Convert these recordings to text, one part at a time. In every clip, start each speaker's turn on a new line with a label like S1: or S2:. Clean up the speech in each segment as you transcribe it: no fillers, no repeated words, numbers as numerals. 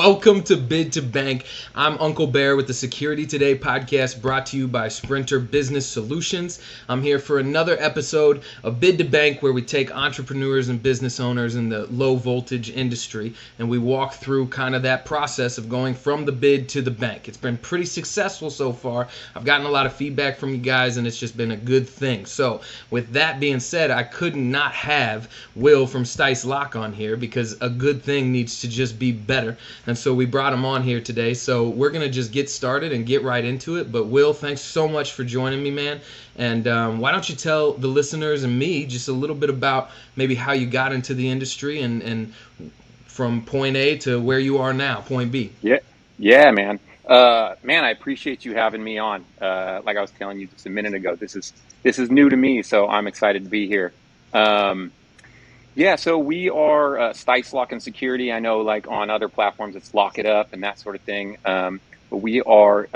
S1: Welcome to Bid2Bank. I'm Uncle Baer with the Security Today podcast brought to you by Sprinter Business Solutions. I'm here for another episode of Bid2Bank where we take entrepreneurs and business owners in the low voltage industry and we walk through kind of that process of going from the bid to the bank. It's been pretty successful so far. I've gotten a lot of feedback from you guys and it's just been a good thing. So with that being said, I could not have Will from Stice Lock on here because a good thing needs to just be better. And so we brought him on here today. So we're going to just get started and get right into it. But Will, thanks so much for joining me, man. And why don't you tell the listeners and me just a little bit about maybe how you got into the industry and from point A to where you are now, point B.
S2: Yeah, man. Man, I appreciate you having me on. Like I was telling you just a minute ago, this is new to me, so I'm excited to be here. Yeah, so we are Stice Lock and Security. I know, like on other platforms, it's Lock It Up and that sort of thing. But we are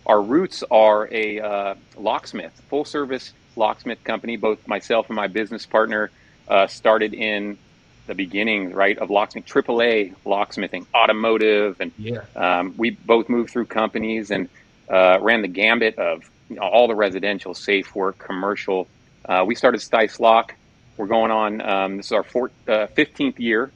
S2: our roots are a locksmith, full service locksmith company. Both myself and my business partner started in the beginning, right, of locksmith, AAA locksmithing, automotive, and we both moved through companies and ran the gambit of all the residential, safe work, commercial. We started Stice Lock. We're going on, this is our 15th year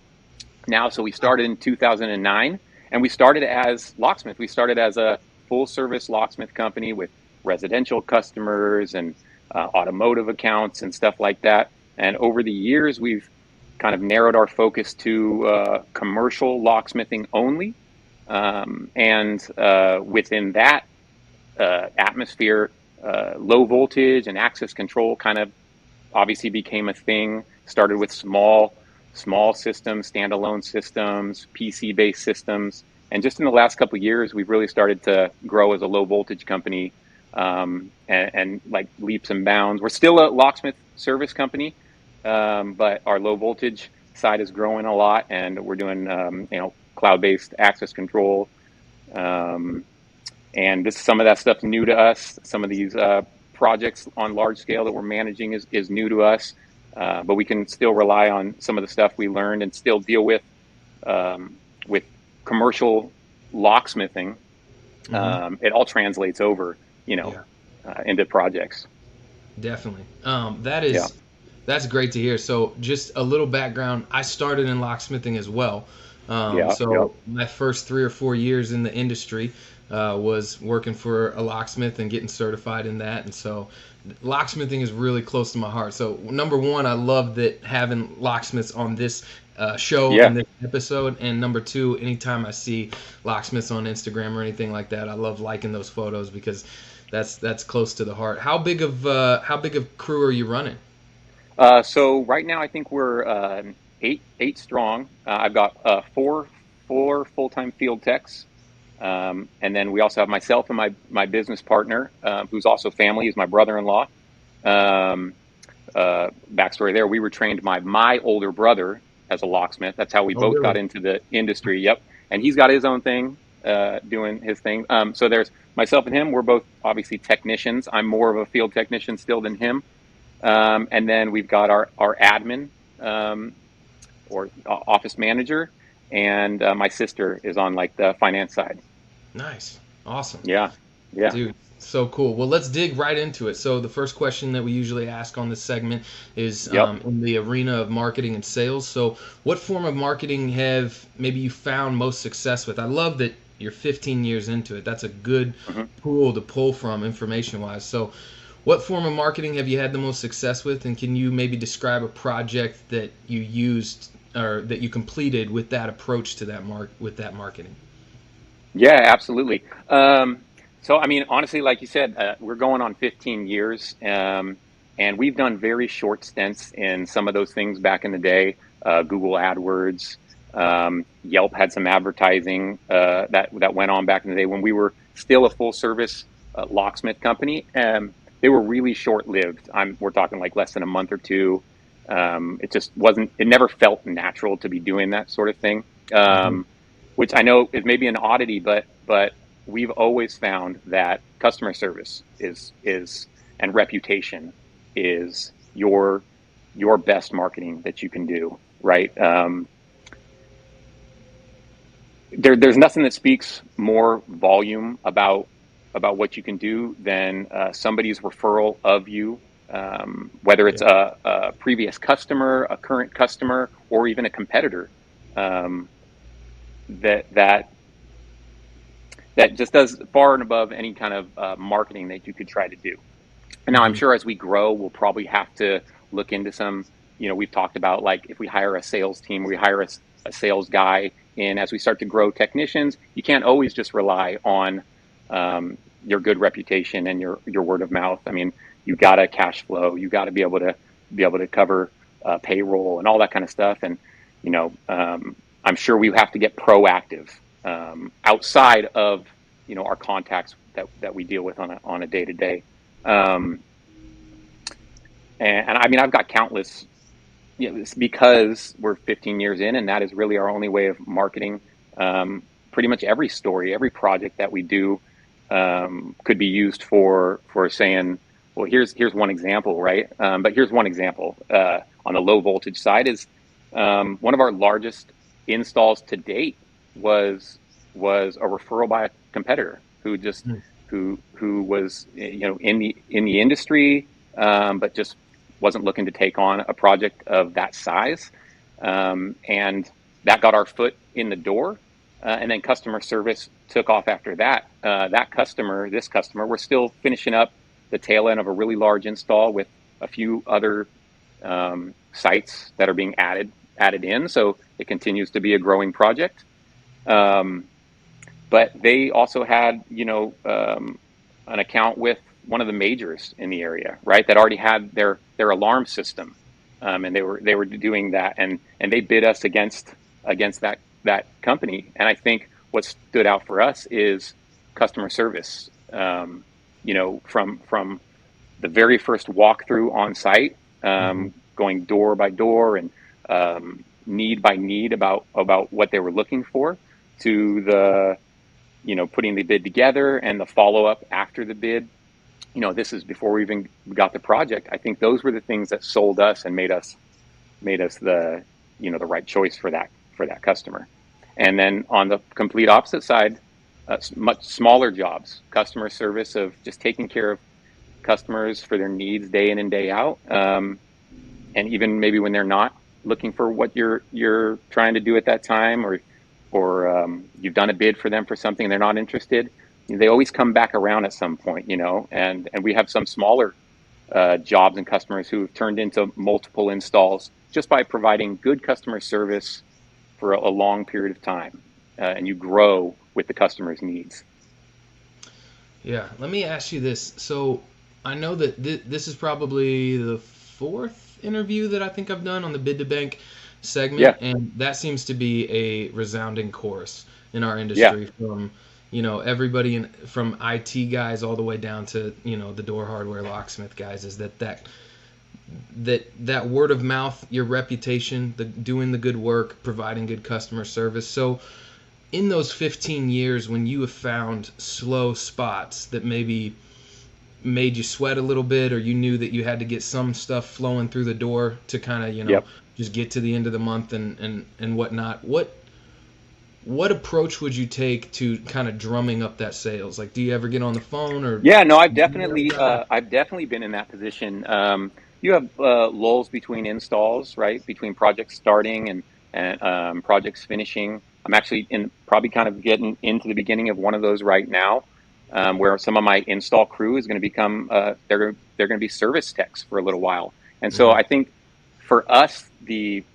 S2: now. So we started in 2009 and we started as locksmith. We started as a full service locksmith company with residential customers and automotive accounts and stuff like that. And over the years, we've kind of narrowed our focus to commercial locksmithing only. And within that atmosphere, low voltage and access control kind of obviously became a thing. Started with small systems, standalone systems, PC-based systems. And just in the last couple of years, we've really started to grow as a low voltage company and like leaps and bounds. We're still a locksmith service company, but our low voltage side is growing a lot, and we're doing cloud-based access control. And this some of that stuff new to us. Some of these projects on large scale that we're managing is new to us, but we can still rely on some of the stuff we learned and still deal with commercial locksmithing. It all translates over, into projects.
S1: Definitely. That's great to hear. So just a little background, I started in locksmithing as well. My first 3 or 4 years in the industry was working for a locksmith and getting certified in that. And so locksmithing is really close to my heart. So number one, I love that having locksmiths on this show and this episode. And number two, anytime I see locksmiths on Instagram or anything like that, I love liking those photos because that's close to the heart. How big of crew are you running?
S2: So right now I think we're eight strong. I've got four full-time field techs. And then we also have myself and my business partner, who's also family, is my brother-in-law. Backstory there, we were trained by my older brother as a locksmith. That's how we both got into the industry. Yep. And he's got his own thing, doing his thing. So there's myself and him. We're both obviously technicians. I'm more of a field technician still than him. And then we've got our admin, or office manager. And my sister is on like the finance side.
S1: Nice. Awesome.
S2: Yeah.
S1: Dude, so cool. Well, let's dig right into it. So the first question that we usually ask on this segment is in the arena of marketing and sales. So what form of marketing have maybe you found most success with? I love that you're 15 years into it. That's a good pool to pull from information-wise. So what form of marketing have you had the most success with? And can you maybe describe a project that you used or that you completed with that approach to that marketing?
S2: Yeah, absolutely. So, I mean, honestly, like you said, we're going on 15 years, and we've done very short stints in some of those things back in the day. Google AdWords, Yelp had some advertising that went on back in the day when we were still a full service locksmith company. They were really short lived. We're talking like less than a month or two. It just wasn't. It never felt natural to be doing that sort of thing. Which I know is maybe an oddity, but we've always found that customer service is and reputation is your best marketing that you can do, right? there's nothing that speaks more volume about what you can do than somebody's referral of you, whether it's
S1: Yeah.
S2: a previous customer, a current customer, or even a competitor. Um, that that that just does far and above any kind of marketing that you could try to do. And now I'm
S1: Hmm.
S2: sure as we grow, we'll probably have to look into some, we've talked about like if we hire a sales team, we hire a sales guy. And as we start to grow technicians, you can't always just rely on your good reputation and your word of mouth. I mean, you got to cash flow. You got to be able to cover payroll and all that kind of stuff. And I'm sure we have to get proactive outside of our contacts that we deal with on a day to day. Um, and I mean, I've got countless, it's because we're 15 years in, and that is really our only way of marketing. Pretty much every story, every project that we do could be used for saying, well, here's one example, right? But here's one example on the low voltage side is one of our largest installs to date was a referral by a competitor who just who was in the industry, but just wasn't looking to take on a project of that size, and that got our foot in the door, and then customer service took off after that. This customer, we're still finishing up the tail end of a really large install with a few other sites that are being added in, so it continues to be a growing project. But they also had, an account with one of the majors in the area, right? That already had their alarm system, and they were doing that, and they bid us against that company. And I think what stood out for us is customer service. From the very first walkthrough on site,
S1: Hmm.
S2: going door by door and need by need about what they were looking for, to the putting the bid together and the follow up after the bid. This is before we even got the project. I think those were the things that sold us and made us the right choice for that customer. And then on the complete opposite side, much smaller jobs, customer service of just taking care of customers for their needs day in and day out, and even maybe when they're not looking for what you're trying to do at that time, or you've done a bid for them for something and they're not interested, they always come back around at some point, and we have some smaller jobs and customers who have turned into multiple installs just by providing good customer service for a long period of time, and you grow with the customer's needs.
S1: Yeah. Let me ask you this. So I know that this is probably the fourth interview that I think I've done on the Bid2Bank segment,
S2: Yeah,
S1: and that seems to be a resounding chorus in our
S2: yeah,
S1: industry from everybody from IT guys all the way down to the door hardware locksmith guys, is that word of mouth, your reputation, the doing the good work, providing good customer service. So in those 15 years, when you have found slow spots that maybe made you sweat a little bit, or you knew that you had to get some stuff flowing through the door to kind of
S2: yep.
S1: just get to the end of the month and whatnot, what approach would you take to kind of drumming up that sales? Like, do you ever get on the phone or
S2: Yeah, no, I've
S1: email
S2: definitely
S1: guy?
S2: I've definitely been in that position. You have lulls between installs, right? Between projects starting and projects finishing. I'm actually in probably kind of getting into the beginning of one of those right now, where some of my install crew is going to become they're going to be service techs for a little while. And so
S1: Hmm.
S2: I think for us, the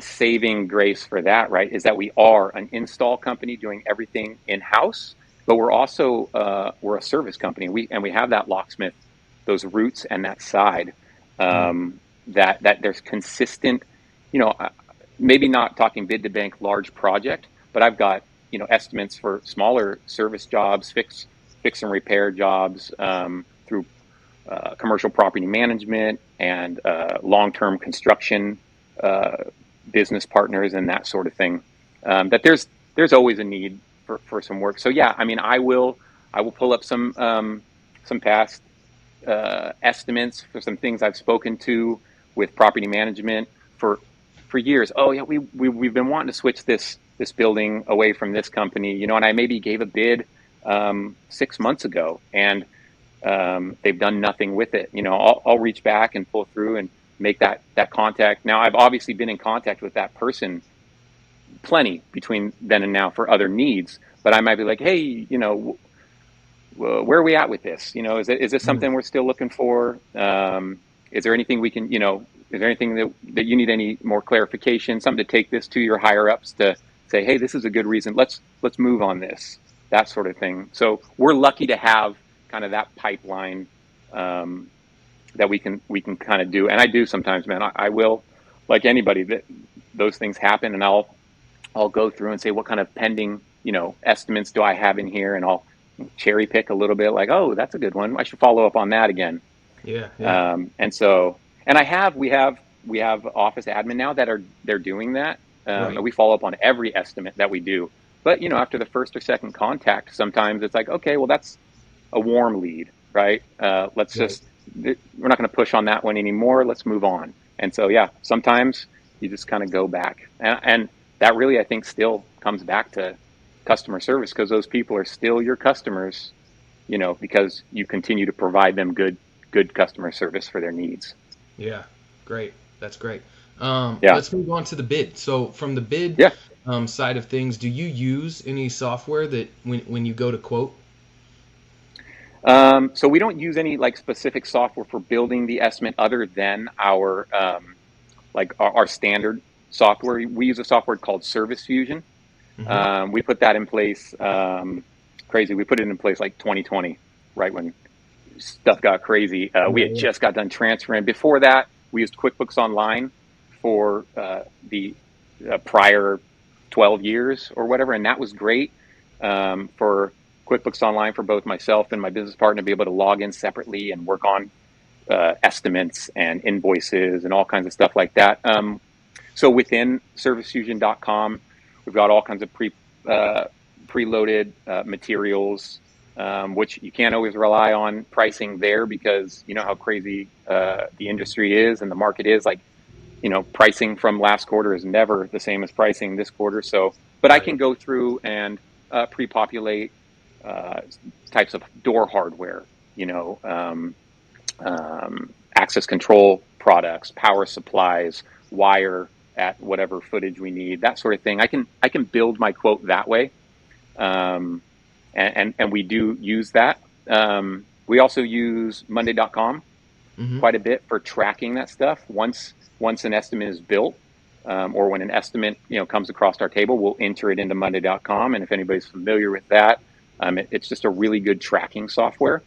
S2: saving grace for that, right, is that we are an install company doing everything in house, but we're also we're a service company. We have that locksmith, those roots and that side,
S1: Yeah.
S2: that there's consistent, you know, maybe not talking Bid2Bank large project, but I've got estimates for smaller service jobs, fix and repair jobs, through commercial property management and long-term construction uh, business partners and that sort of thing. That there's always a need for some work. So yeah, I mean, I will pull up some past estimates for some things I've spoken to with property management for for years, oh yeah, we've been wanting to switch this building away from this company, you know, and I maybe gave a bid 6 months ago, and they've done nothing with it. You know, I'll reach back and pull through and make that contact. Now, I've obviously been in contact with that person plenty between then and now for other needs, but I might be like, hey, you know, where are we at with this? You know, is this something we're still looking for? Is there anything we can, you know, is there anything that you need any more clarification, something to take this to your higher ups to say, hey, this is a good reason. Let's move on this, that sort of thing. So we're lucky to have kind of that pipeline that we can kind of do. And I do sometimes, man. I will, like anybody, that those things happen, and I'll go through and say, what kind of pending, you know, estimates do I have in here, and I'll cherry pick a little bit, like, oh, that's a good one, I should follow up on that again.
S1: Yeah.
S2: And so, and we have office admin now they're doing that.
S1: Right.
S2: And we follow up on every estimate that we do. But, you know, after the first or second contact, sometimes it's like, okay, well, that's a warm lead, right? Let's just, we're not going to push on that one anymore. Let's move on. And so, yeah, sometimes you just kind of go back. And that really, I think, still comes back to customer service, because those people are still your customers, you know, because you continue to provide them good customer service for their needs.
S1: Yeah, great. That's great.
S2: Yeah.
S1: Let's move on to the bid. So from the bid side of things, do you use any software that when you go to quote?
S2: So we don't use any like specific software for building the estimate other than our our standard software. We use a software called Service Fusion. We put that in place. Crazy. We put it in place like 2020, right when stuff got crazy. We had just got done transferring. Before that, we used QuickBooks Online for the prior 12 years or whatever, and that was great for QuickBooks Online for both myself and my business partner to be able to log in separately and work on estimates and invoices and all kinds of stuff like that. So within ServiceFusion.com, we've got all kinds of preloaded materials, which you can't always rely on pricing there, because you know how crazy the industry is and the market is. Like, you know, pricing from last quarter is never the same as pricing this quarter. So, but I can go through and pre-populate types of door hardware, you know, access control products, power supplies, wire at whatever footage we need, that sort of thing. I can build my quote that way, and we do use that. We also use Monday.com quite a bit for tracking that stuff. Once an estimate is built, or when an estimate, you know, comes across our table, we'll enter it into Monday.com. And if anybody's familiar with that, it's just a really good tracking software.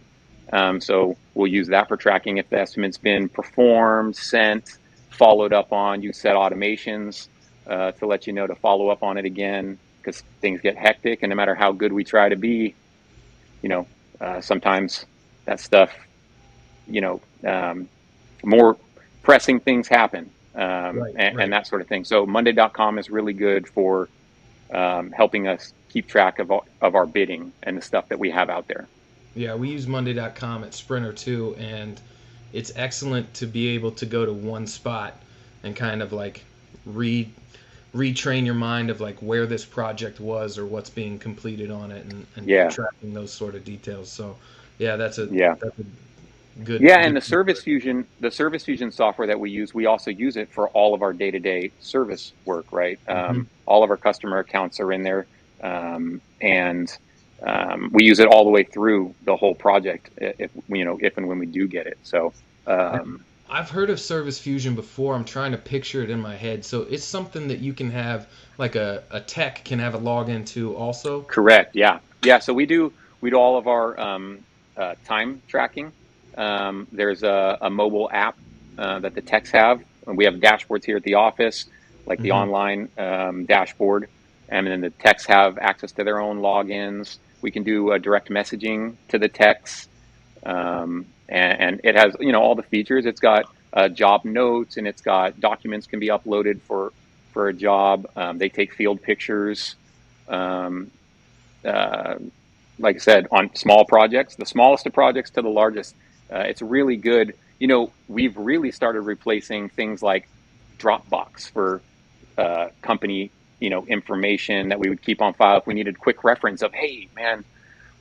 S2: So we'll use that for tracking if the estimate's been performed, sent, followed up on. You set automations to let you know to follow up on it again, because things get hectic, and no matter how good we try to be, you know, sometimes that stuff, you know, more pressing things happen, and that sort of thing. So Monday.com is really good for helping us keep track of our bidding and the stuff that we have out there.
S1: Yeah, we use Monday.com at Sprinter too, and it's excellent to be able to go to one spot and kind of like retrain your mind of like where this project was or what's being completed on it, and tracking those sort of details. So yeah, that's a good.
S2: Yeah, and the Service Fusion software that we use, we also use it for all of our day-to-day service work, right? All of our customer accounts are in there, and we use it all the way through the whole project, if and when we do get it. So
S1: I've heard of Service Fusion before. I'm trying to picture it in my head. So it's something that you can have, like a tech can have a login to also?
S2: Correct, yeah. So we do all of our time tracking. There's a mobile app that the techs have. And we have dashboards here at the office, like the online dashboard. And then the techs have access to their own logins. We can do direct messaging to the techs. And it has, you know, all the features. It's got job notes, and it's got documents can be uploaded for a job. They take field pictures. Like I said, on small projects, the smallest of projects to the largest. It's really good. You know, we've really started replacing things like Dropbox for company, information that we would keep on file if we needed quick reference of, hey, man,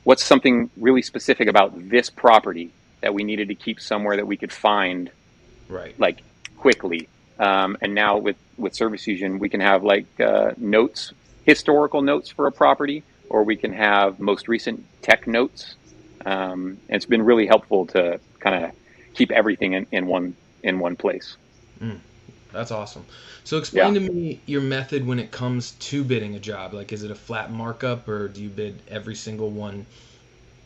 S2: what's something really specific about this property that we needed to keep somewhere that we could find
S1: Right.
S2: like quickly. And now with Service Fusion, we can have like notes, historical notes for a property, or we can have most recent tech notes. And it's been really helpful to kind of keep everything in one place.
S1: That's awesome. So explain
S2: Yeah.
S1: to me your method when it comes to bidding a job. Like, is it a flat markup, or do you bid every single one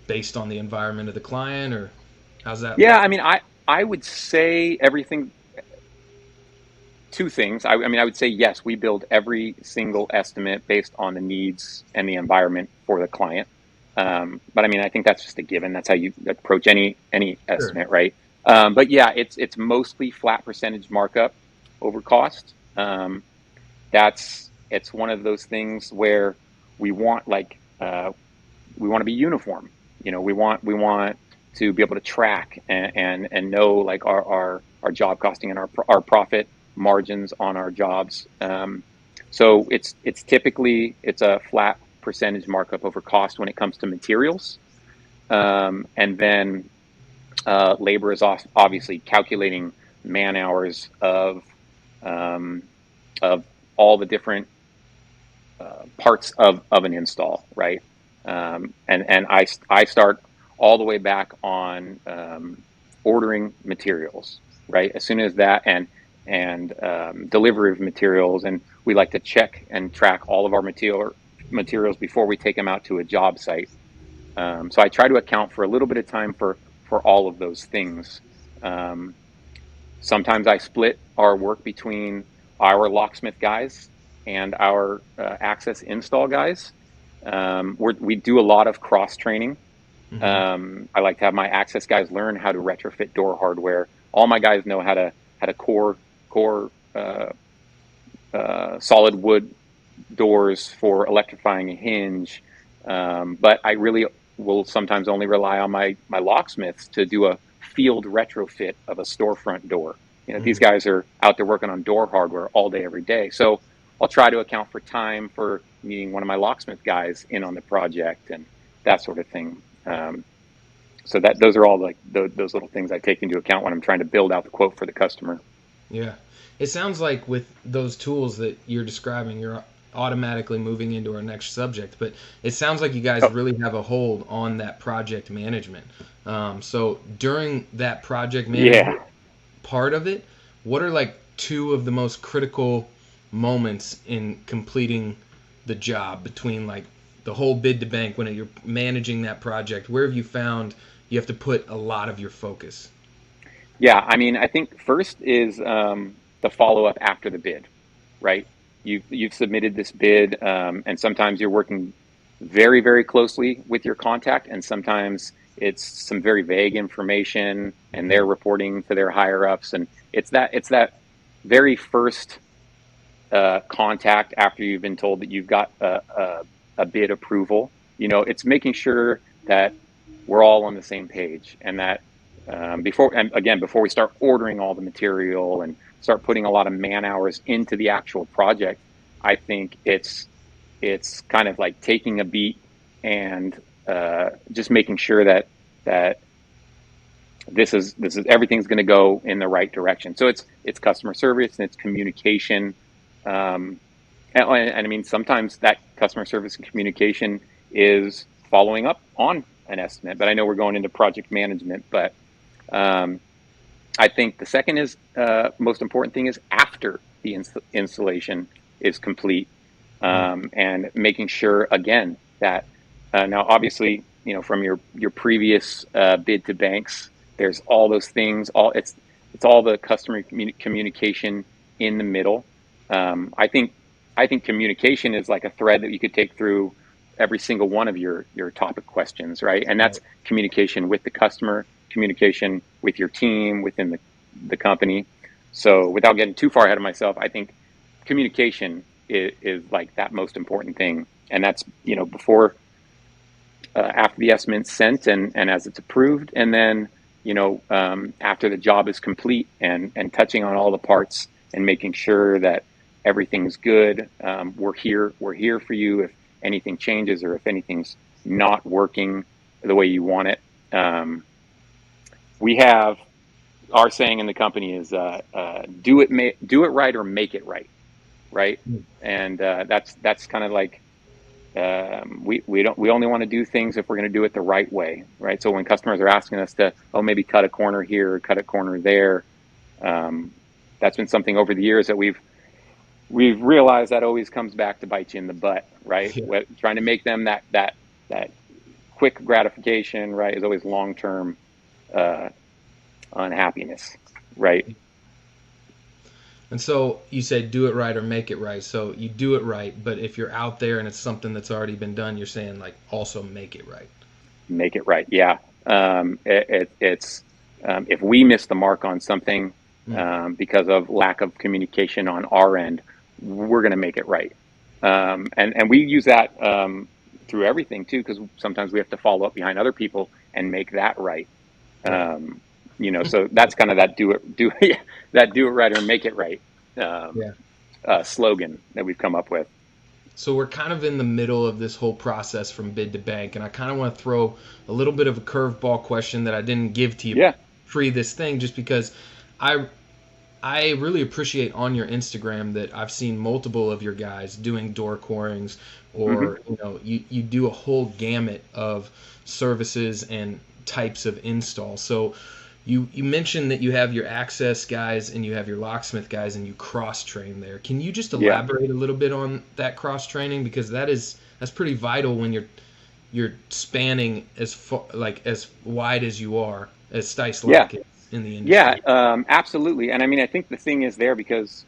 S1: based on the environment of the client, or how's that
S2: Yeah.
S1: look?
S2: I mean, I would say everything. Two things. I would say yes, we build every single estimate based on the needs and the environment for the client. But I mean, I think that's just a given. That's how you approach any
S1: Sure.
S2: estimate, right? But yeah, it's mostly flat percentage markup over cost. It's one of those things where we want we want to be uniform. We want to be able to track and know like our job costing and our profit margins on our jobs. So it's typically it's a flat percentage markup over cost when it comes to materials, and then labor is obviously calculating man hours um, of all the different parts of an install, right? And I start all the way back on ordering materials, right? As soon as that and delivery of materials, and we like to check and track all of our materials before we take them out to a job site. So I try to account for a little bit of time for all of those things. Um, Sometimes I split our work between our locksmith guys and our access install guys. We do a lot of cross training.
S1: Hmm.
S2: I like to have my access guys learn how to retrofit door hardware. All my guys know how to core solid wood doors for electrifying a hinge. But I really will sometimes only rely on my locksmiths to do a field retrofit of a storefront door. These
S1: Hmm.
S2: guys are out there working on door hardware all day, every day. So I'll try to account for time for needing one of my locksmith guys in on the project and that sort of thing. So that those are all like those little things I take into account when I'm trying to build out the quote for the customer.
S1: Yeah. It sounds like with those tools that you're describing, you're automatically moving into our next subject, but it sounds like you guys
S2: Oh,
S1: really have a hold on that project management. So during that project
S2: yeah.
S1: management part of it, what are like two of the most critical moments in completing the job between like the whole bid to bank when you're managing that project? Where have you found you have to put a lot of your focus?
S2: Yeah, I mean, I think first is the follow up after the bid, right? You've submitted this bid, and sometimes you're working very, very closely with your contact, and sometimes it's some very vague information, and
S1: Hmm.
S2: they're reporting to their higher ups, and it's that very first contact after you've been told that you've got a bid approval. It's making sure that we're all on the same page, and that before we start ordering all the material and start putting a lot of man hours into the actual project, I think it's kind of like taking a beat and just making sure that this is everything's going to go in the right direction. So it's customer service and it's communication. Um, and I mean, sometimes that customer service and communication is following up on an estimate, but I know we're going into project management. But um, I think the second is most important thing is after the installation is complete,
S1: Mm.
S2: and making sure again that now obviously from your previous Bid2Banks, there's all those things. It's all the customer communication in the middle. I think communication is like a thread that you could take through every single one of your topic questions, right? And that's
S1: Right.
S2: communication with the customer, communication with your team within the company. So without getting too far ahead of myself, I think communication is like that most important thing. And that's, before, after the estimate's sent and as it's approved. And then, after the job is complete and touching on all the parts and making sure that everything's good. We're here for you if anything changes or if anything's not working the way you want it. We have our saying in the company is do it right or make it right, right? And that's kind of like we only want to do things if we're going to do it the right way, right? So when customers are asking us to maybe cut a corner here or cut a corner there, that's been something over the years that we've realized that always comes back to bite you in the butt, right?
S1: Yeah.
S2: Trying to make them that quick gratification, right, is always long term unhappiness, right?
S1: And so you say do it right or make it right. So you do it right, but if you're out there and it's something that's already been done, you're saying like also make it right.
S2: Make it right, yeah. It's if we miss the mark on something because of lack of communication on our end, we're going to make it right. And we use that through everything too, because sometimes we have to follow up behind other people and make that right. So that's kind of that do it right or make it right slogan that we've come up with.
S1: So we're kind of in the middle of this whole process from Bid2Bank, and I kind of want to throw a little bit of a curveball question that I didn't give to you pre this thing, just because I really appreciate on your Instagram that I've seen multiple of your guys doing door corings, or you do a whole gamut of services and types of installs. So you mentioned that you have your access guys and you have your locksmith guys and you cross train there. Can you just elaborate a little bit on that cross training, because that's pretty vital when you're spanning as far, like as wide as you are as Stice Lock is in the industry.
S2: Yeah, absolutely. And I mean, I think the thing is there because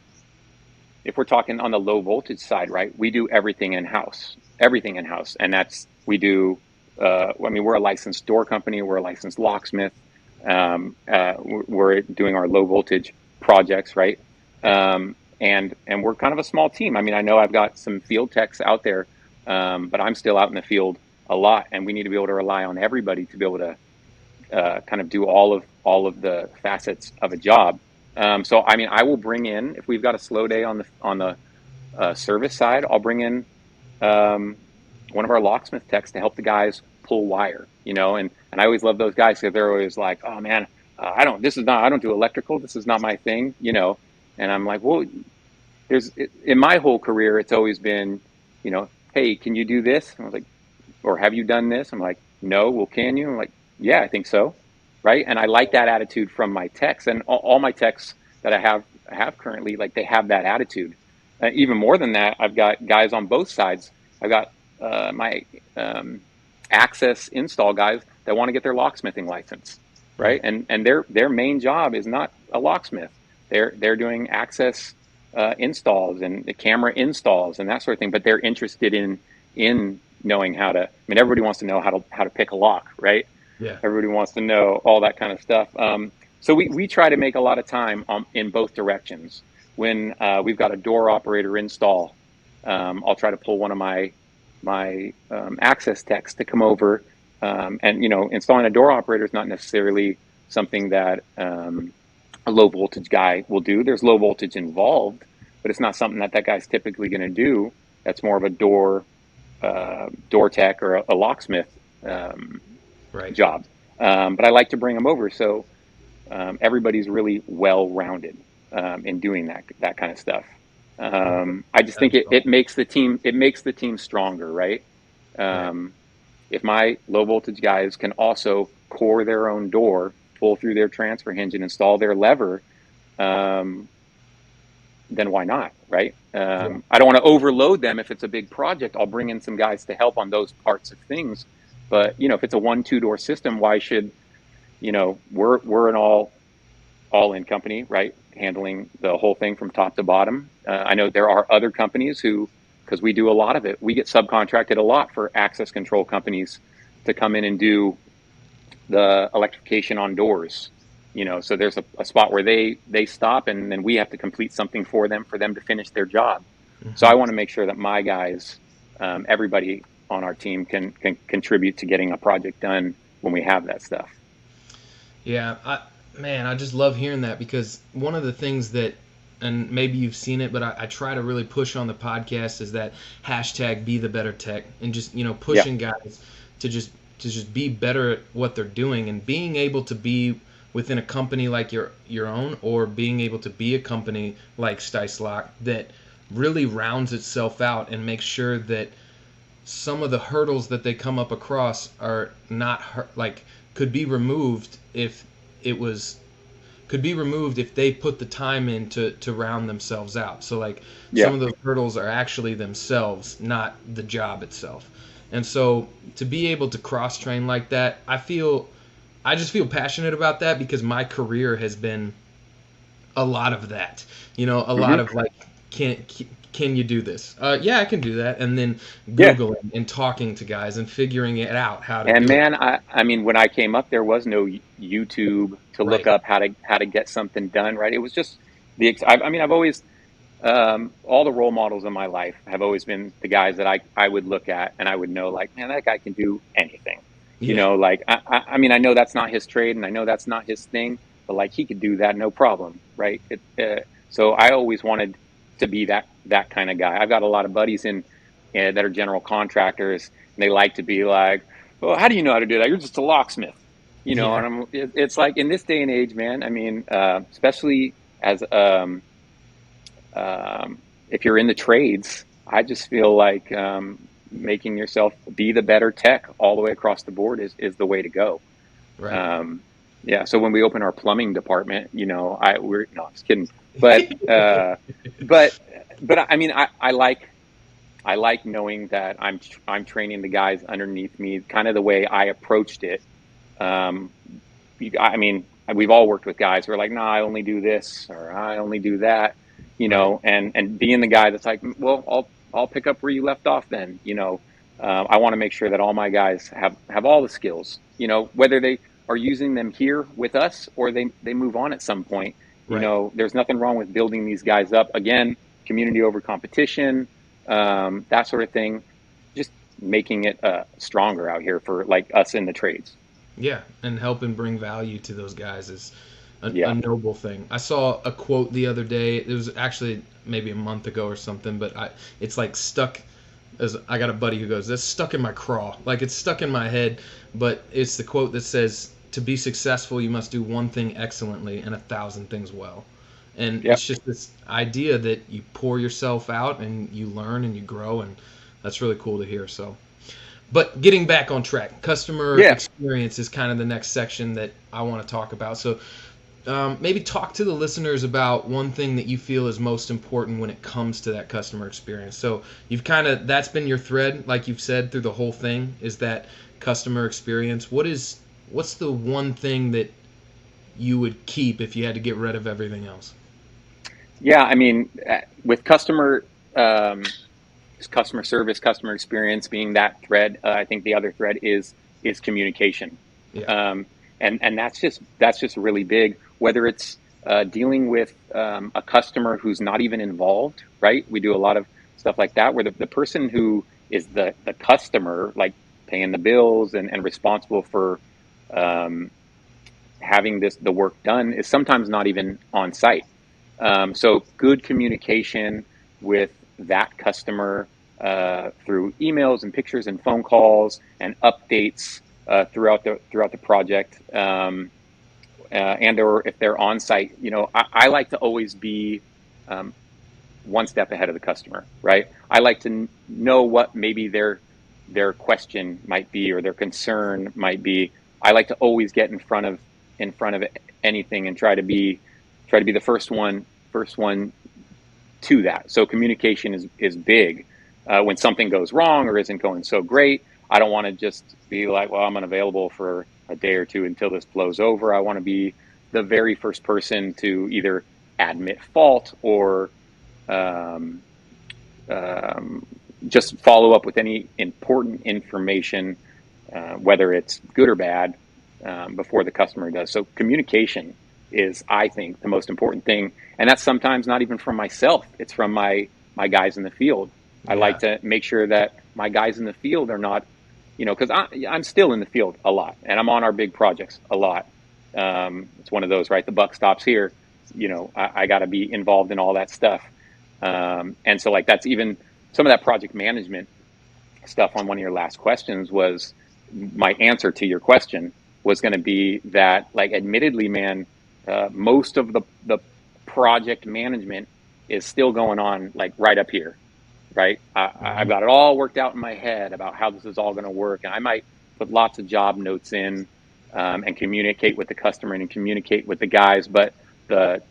S2: if we're talking on the low voltage side, right, we do everything in house, and that's we do. We're a licensed door company. We're a licensed locksmith. We're doing our low voltage projects, right? And we're kind of a small team. I mean, I know I've got some field techs out there, but I'm still out in the field a lot, and we need to be able to rely on everybody to be able to kind of do all of the facets of a job. So I mean, I will bring in, if we've got a slow day on the service side, I'll bring in one of our locksmith techs to help the guys pull wire, and I always love those guys because they're always like, oh man, I don't do electrical. This is not my thing, and I'm like, well, in my whole career, it's always been, hey, can you do this? And I was like, or have you done this? I'm like, no. Well, can you? I'm like, yeah, I think so. Right. And I like that attitude from my techs, and all my techs that I have currently, like they have that attitude. Even more than that, I've got guys on both sides. I've got my access install guys that want to get their locksmithing license, right? And their main job is not a locksmith. They're doing access installs and the camera installs and that sort of thing. But they're interested in knowing how to. I mean, everybody wants to know how to pick a lock, right?
S1: Yeah.
S2: Everybody wants to know all that kind of stuff. So we try to make a lot of time in both directions. When we've got a door operator install, I'll try to pull one of my access techs to come over, and installing a door operator is not necessarily something that a low voltage guy will do. There's low voltage involved, but it's not something that guy's typically going to do. That's more of a door tech or a locksmith job. But I like to bring them over so everybody's really well-rounded in doing that kind of stuff. I just think it makes the team stronger, right? If my low voltage guys can also core their own door, pull through their transfer hinge and install their lever, then why not, right? I don't want to overload them. If it's a big project, I'll bring in some guys to help on those parts of things. But if it's a 1-2 door system, why should we're an all-in company, right? Handling the whole thing from top to bottom. I know there are other companies because we do a lot of it, we get subcontracted a lot for access control companies to come in and do the electrification on doors. So there's a spot where they stop and then we have to complete something for them to finish their job. Mm-hmm. So I want to make sure that my guys, everybody on our team can contribute to getting a project done when we have that stuff.
S1: Yeah, I just love hearing that, because one of the things that and maybe you've seen it, but I try to really push on the podcast is that hashtag be the better tech, and just,
S2: Yeah.
S1: pushing guys to just be better at what they're doing, and being able to be within a company like your own, or being able to be a company like Stice Lock that really rounds itself out and makes sure that some of the hurdles that they come up across are not like could be removed if it was could be removed if they put the time in to round themselves out. So like some
S2: Yeah.
S1: of those hurdles are actually themselves, not the job itself. And so to be able to cross train like that, I just feel passionate about that because my career has been a lot of that. A lot
S2: Hmm.
S1: of like, can you do this? Yeah, I can do that. And then
S2: Yeah.
S1: Googling and talking to guys and figuring it out how to
S2: And
S1: do it.
S2: man, I mean, when I came up, there was no YouTube to look
S1: Right.
S2: up how to get something done, right? It was just I mean, I've always all the role models in my life have always been the guys that I would look at and I would know, like, man, that guy can do anything.
S1: Yeah.
S2: Like I mean, I know that's not his trade and I know that's not his thing, but like he could do that no problem, right? So I always wanted to be that kind of guy. I've got a lot of buddies that are general contractors, and they like to be like, well, how do you know how to do that? You're just a locksmith,
S1: Yeah.
S2: And it's like in this day and age, man. I mean, especially as if you're in the trades, I just feel like making yourself be the better tech all the way across the board is the way to go.
S1: Right.
S2: Um, yeah. So when we open our plumbing department, we're no, I'm just kidding, but but I mean, I like knowing that I'm training the guys underneath me, kind of the way I approached it. Um, I mean, we've all worked with guys who are like, "No, I only do this," or "I only do that,"
S1: Right.
S2: and being the guy that's like, "Well, I'll pick up where you left off." Then, I want to make sure that all my guys have all the skills. Whether they are using them here with us or they move on at some point.
S1: Right.
S2: There's nothing wrong with building these guys up. Again, community over competition, that sort of thing. Just making it stronger out here for like us in the trades.
S1: Yeah, and helping bring value to those guys is a
S2: Yeah.
S1: noble thing. I saw a quote the other day. It was actually maybe a month ago or something, but it's like stuck. As I got a buddy who goes, "That's stuck in my craw." Like it's stuck in my head. But it's the quote that says, "To be successful, you must do one thing excellently and 1,000 things well." And
S2: Yeah.
S1: it's just this idea that you pour yourself out and you learn and you grow, and that's really cool to hear. So. But getting back on track, customer
S2: Yeah.
S1: experience is kind of the next section that I want to talk about. So maybe talk to the listeners about one thing that you feel is most important when it comes to that customer experience. So that's been your thread, like you've said, through the whole thing, is that customer experience. What's the one thing that you would keep if you had to get rid of everything else?
S2: Yeah. I mean, with um, customer service, customer experience being that thread, I think the other thread is communication,
S1: Yeah.
S2: um, and that's just really big. Whether it's dealing with a customer who's not even involved, right? We do a lot of stuff like that, where the person who is the customer, like paying the bills and responsible for um, having the work done, is sometimes not even on site. So good communication with that customer through emails and pictures and phone calls and updates throughout the project, and or if they're on site. I like to always be um, one step ahead of the customer, right? I like to know what maybe their question might be or their concern might be. I like to always get in front of anything and try to be the first one to that. So communication is big. When something goes wrong or isn't going so great, I don't want to just be like, well, I'm unavailable for a day or two until this blows over. I want to be the very first person to either admit fault or um, um, just follow up with any important information, whether it's good or bad, before the customer does. So communication is, I think, the most important thing, and that's sometimes not even from myself. It's from my guys in the field. I like
S1: Yeah.
S2: to make sure that my guys in the field are not, because I'm still in the field a lot, and I'm on our big projects a lot. It's one of those, right? The buck stops here. I got to be involved in all that stuff. And so like that's even some of that project management stuff on one of your last questions was my answer to your question was going to be that, like, admittedly, man, most of the project management is still going on like right up here, right? I've got it all worked out in my head about how this is all going to work. And I might put lots of job notes in and communicate with the customer and communicate with the guys. But the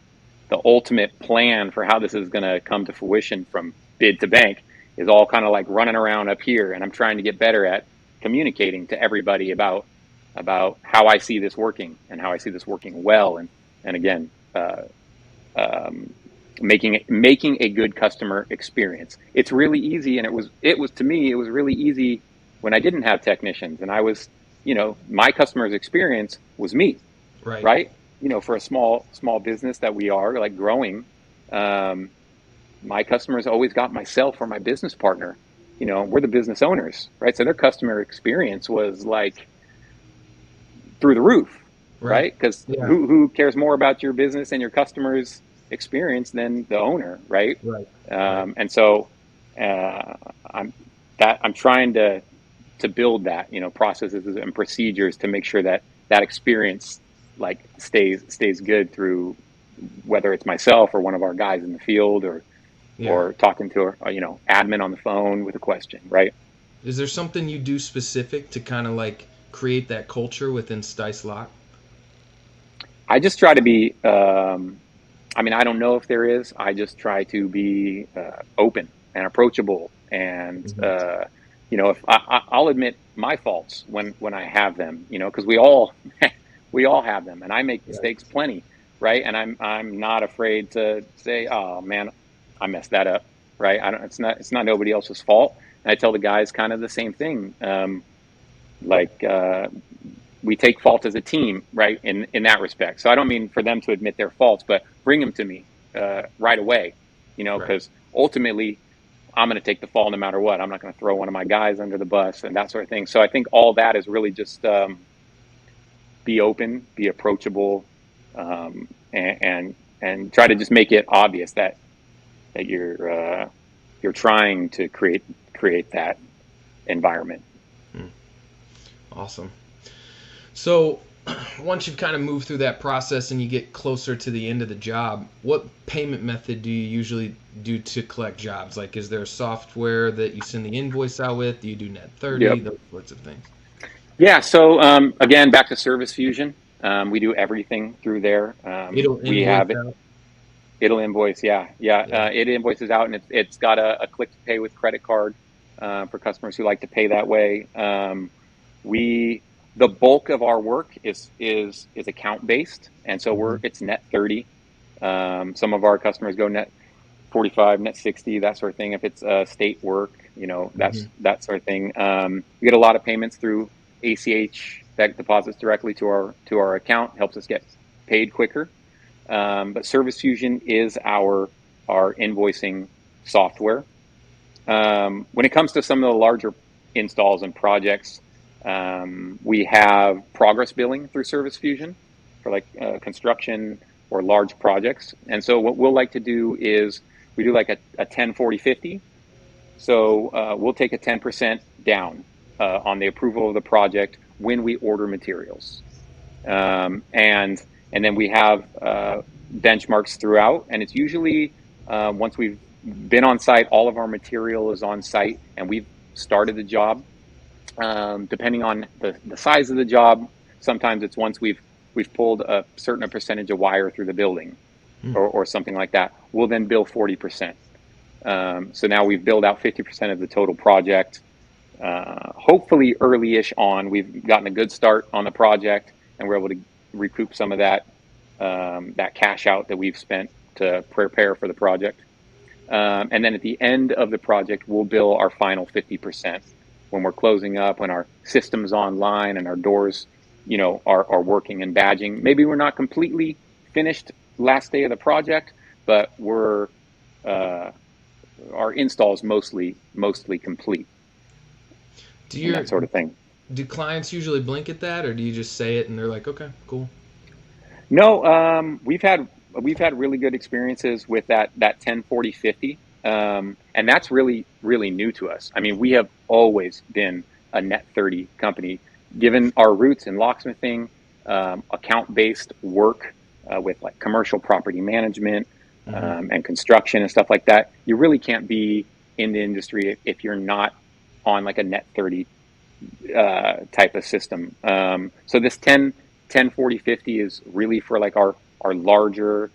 S2: ultimate plan for how this is going to come to fruition from Bid2Bank is all kind of like running around up here. And I'm trying to get better at communicating to everybody about how I see this working and how I see this working well. And again, making a good customer experience. It's really easy, and it was to me, it was really easy when I didn't have technicians, and I was, my customer's experience was me, right? For a small business that we are like growing, my customers always got myself or my business partner. We're the business owners, right? So their customer experience was like through the roof, right? Because who cares more about your business and your customers' experience than the owner, right? And so I'm trying to build that, processes and procedures to make sure that experience like stays good through, whether it's myself or one of our guys in the field or talking to admin on the phone with a question, right?
S1: Is there something you do specific to kind of like create that culture within Stice Lock?
S2: I just try to be I don't know if there is. I just try to be open and approachable, and if I'll admit my faults when I have them, because we all have them, and I make mistakes plenty, right? And I'm not afraid to say, oh man, I messed that up, right? It's not nobody else's fault. And I tell the guys kind of the same thing, we take fault as a team, right? In that respect. So I don't mean for them to admit their faults, but bring them to me right away, because ultimately I'm going to take the fall no matter what. I'm not going to throw one of my guys under the bus and that sort of thing. So I think all that is really just be open, be approachable, and try to just make it obvious that you're trying to create that environment.
S1: Awesome. So once you've kind of moved through that process and you get closer to the end of the job, what payment method do you usually do to collect jobs? Like, is there software that you send the invoice out with? Do you do net 30? Those sorts of things.
S2: Yeah. So again, back to Service Fusion. We do everything through there.
S1: It'll
S2: invoice. Yeah. It invoices out, and it's got a click to pay with credit card for customers who like to pay that way. The bulk of our work is account based, and so it's net 30. Some of our customers go net 45, net 60, that sort of thing. If it's state work, that sort of thing. We get a lot of payments through ACH that deposits directly to our account, helps us get paid quicker. But Service Fusion is our invoicing software. When it comes to some of the larger installs and projects, we have progress billing through Service Fusion for like construction or large projects. And so what we'll like to do is we do like a 10-40-50. So we'll take a 10% down on the approval of the project when we order materials. And then we have benchmarks throughout, and it's usually once we've been on site, all of our material is on site, and we've started the job. Depending on the size of the job, sometimes it's once we've pulled a certain percentage of wire through the building or something like that. We'll then bill 40%. So now we've billed out 50% of the total project. Hopefully early-ish on, we've gotten a good start on the project, and we're able to recoup some of that cash out that we've spent to prepare for the project. And then at the end of the project, we'll bill our final 50%. When we're closing up, when our system's online and our doors, are working and badging. Maybe we're not completely finished last day of the project, but our install is mostly complete. That sort of thing.
S1: Do clients usually blink at that, or do you just say it and they're like, okay, cool?
S2: No, we've had we've had really good experiences with that 10/40/50, and that's really really new to us. I mean, we have always been a net 30 company, given our roots in locksmithing, account-based work with like commercial property management and construction and stuff like that. You really can't be in the industry if you're not on like a net 30 type of system. So this 10/40/50 is really for like our larger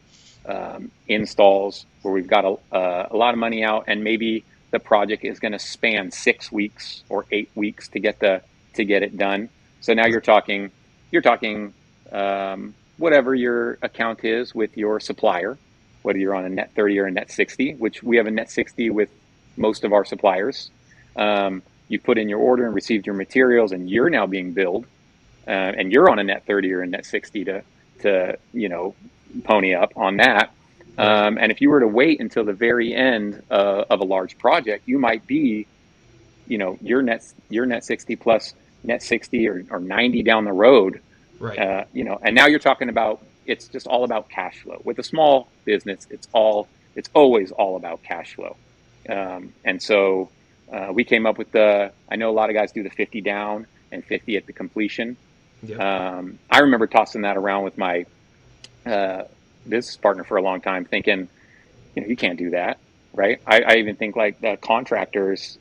S2: installs where we've got a lot of money out, and maybe the project is going to span 6 weeks or 8 weeks to get it done. So now you're talking whatever your account is with your supplier, whether you're on a net 30 or a net 60, which we have a net 60 with most of our suppliers. You put in your order and received your materials, and you're now being billed, and you're on a net 30 or a net 60 to pony up on that. And if you were to wait until the very end of a large project, you might be, your net 60 plus net 60 or 90 down the road.
S1: Right.
S2: And now you're talking about, it's just all about cash flow. With a small business, it's always all about cash flow. And so we came up with I know a lot of guys do the 50 down and 50 at the completion.
S1: Yep.
S2: I remember tossing that around with my business partner for a long time, thinking, you can't do that, right? I even think like the contractors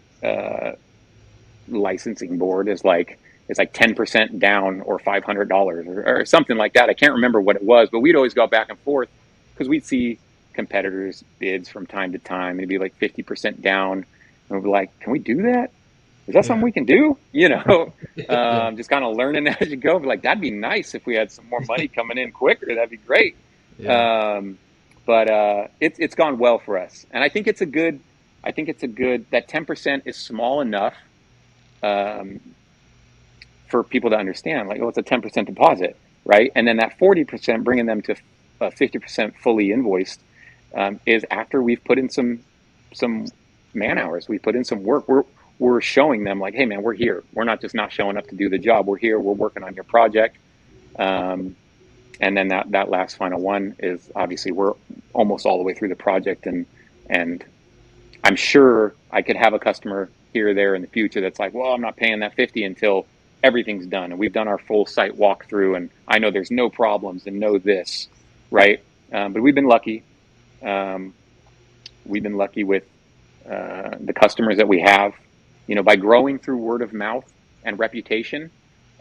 S2: licensing board is like, it's like 10% down or $500 or something like that. I can't remember what it was, but we'd always go back and forth because we'd see competitors' bids from time to time, and it'd be like 50% down. And we'd be like, can we do that? Is that something we can do? Just kind of learning as you go. But like, that'd be nice if we had some more money coming in quicker. That'd be great. Yeah. But it's gone well for us. And I think it's a good, that 10% is small enough for people to understand, like, it's a 10% deposit, right? And then that 40%, bringing them to 50% fully invoiced, is after we've put in some man hours. We put in some work. We're showing them like, hey man, we're here. We're not just not showing up to do the job. We're here. We're working on your project. And then that last final one is obviously we're almost all the way through the project, and I'm sure I could have a customer here or there in the future that's like, well, I'm not paying that 50 until everything's done and we've done our full site walkthrough and I know there's no problems and know this, right? But we've been lucky. We've been lucky with the customers that we have, by growing through word of mouth and reputation.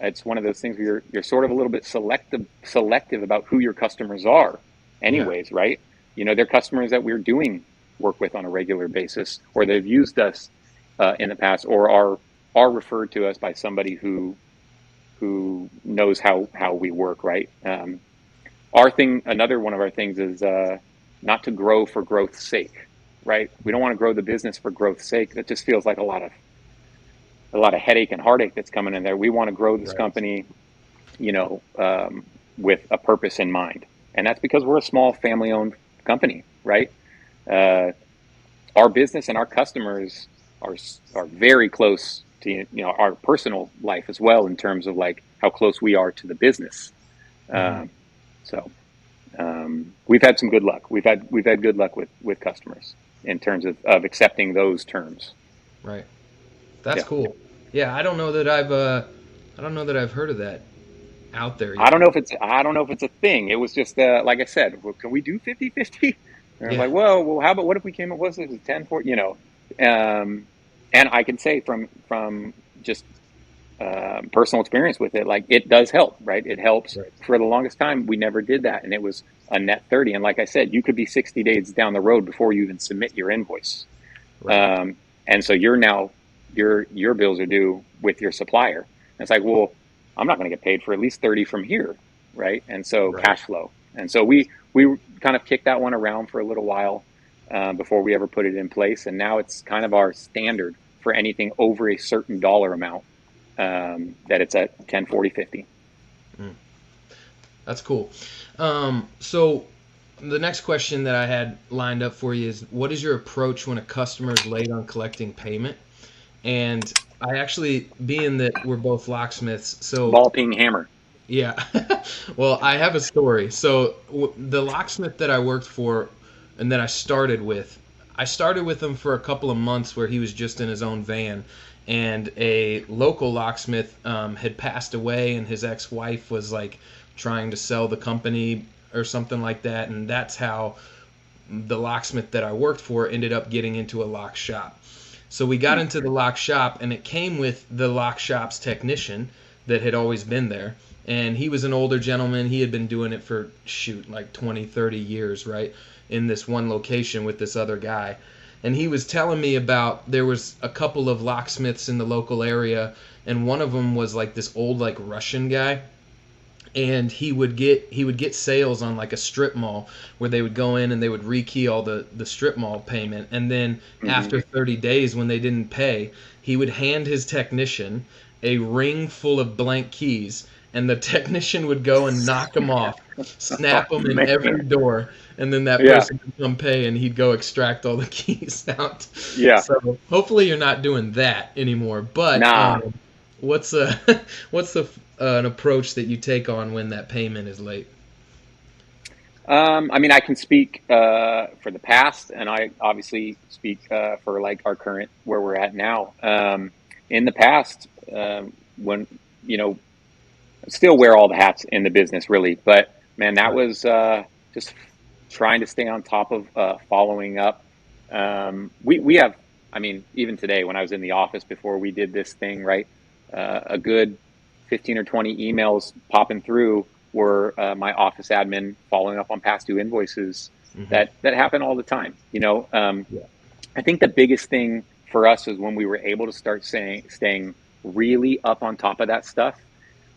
S2: It's one of those things where you're sort of a little bit selective about who your customers are anyways, right? They're customers that we're doing work with on a regular basis, or they've used us in the past, or are referred to us by somebody who knows how we work, right? Another one of our things is not to grow for growth's sake, right? We don't want to grow the business for growth's sake. That just feels like a lot of headache and heartache that's coming in there. We want to grow this company, with a purpose in mind. And that's because we're a small family-owned company, right? Our business and our customers are very close to, our personal life as well, in terms of like how close we are to the business. So we've had some good luck. We've had good luck with customers in terms of accepting those terms.
S1: Right. That's cool. Yeah, I don't know that I've heard of that out there yet.
S2: I don't know if it's a thing. It was just like I said, well, can we do 50/50? And I'm like, well, how about what if we came up with this 10/40? And I can say from just personal experience with it, like it does help, right? It helps. Right. For the longest time, we never did that, and it was a net 30. And like I said, you could be 60 days down the road before you even submit your invoice. Right. And so you're now your bills are due with your supplier. And it's like, well, I'm not going to get paid for at least 30 from here, right? And so cash flow. And so we kind of kicked that one around for a little while before we ever put it in place, and now it's kind of our standard for anything over a certain dollar amount, that it's at 10/40/50.
S1: That's cool. So the next question that I had lined up for you is, what is your approach when a customer is late on collecting payment? And I actually, being that we're both locksmiths, so
S2: ball peen hammer.
S1: Yeah. Well, I have a story. So the locksmith that I worked for and that I started with him for a couple of months where he was just in his own van. And a local locksmith had passed away, and his ex-wife was like trying to sell the company or something like that. And that's how the locksmith that I worked for ended up getting into a lock shop. So we got into the lock shop, and it came with the lock shop's technician that had always been there. And he was an older gentleman. He had been doing it for, like 20, 30 years, right? In this one location with this other guy. And he was telling me about there was a couple of locksmiths in the local area, and one of them was like this old, like Russian guy. And he would get sales on like a strip mall where they would go in and they would rekey all the strip mall payment, and then
S2: Hmm.
S1: after 30 days when they didn't pay, he would hand his technician a ring full of blank keys, and the technician would go and knock them off,
S2: Oh
S1: snap them in every
S2: man.
S1: door, and then that
S2: Yeah.
S1: person would come pay and he'd go extract all the keys out.
S2: Yeah.
S1: So hopefully you're not doing that anymore, but
S2: Nah.
S1: what's a what's an approach that you take on when that payment is late?
S2: I mean, I can speak for the past, and I obviously speak for like our current where we're at now. In the past, when you know, still wear all the hats in the business, really. But man, that
S1: Right.
S2: was just trying to stay on top of following up. We have, I mean, even today when I was in the office before we did this thing, right, a good 15 or 20 emails popping through were my office admin following up on past due invoices
S1: Hmm.
S2: that happen all the time.
S1: Yeah.
S2: I think the biggest thing for us is when we were able to start staying really up on top of that stuff,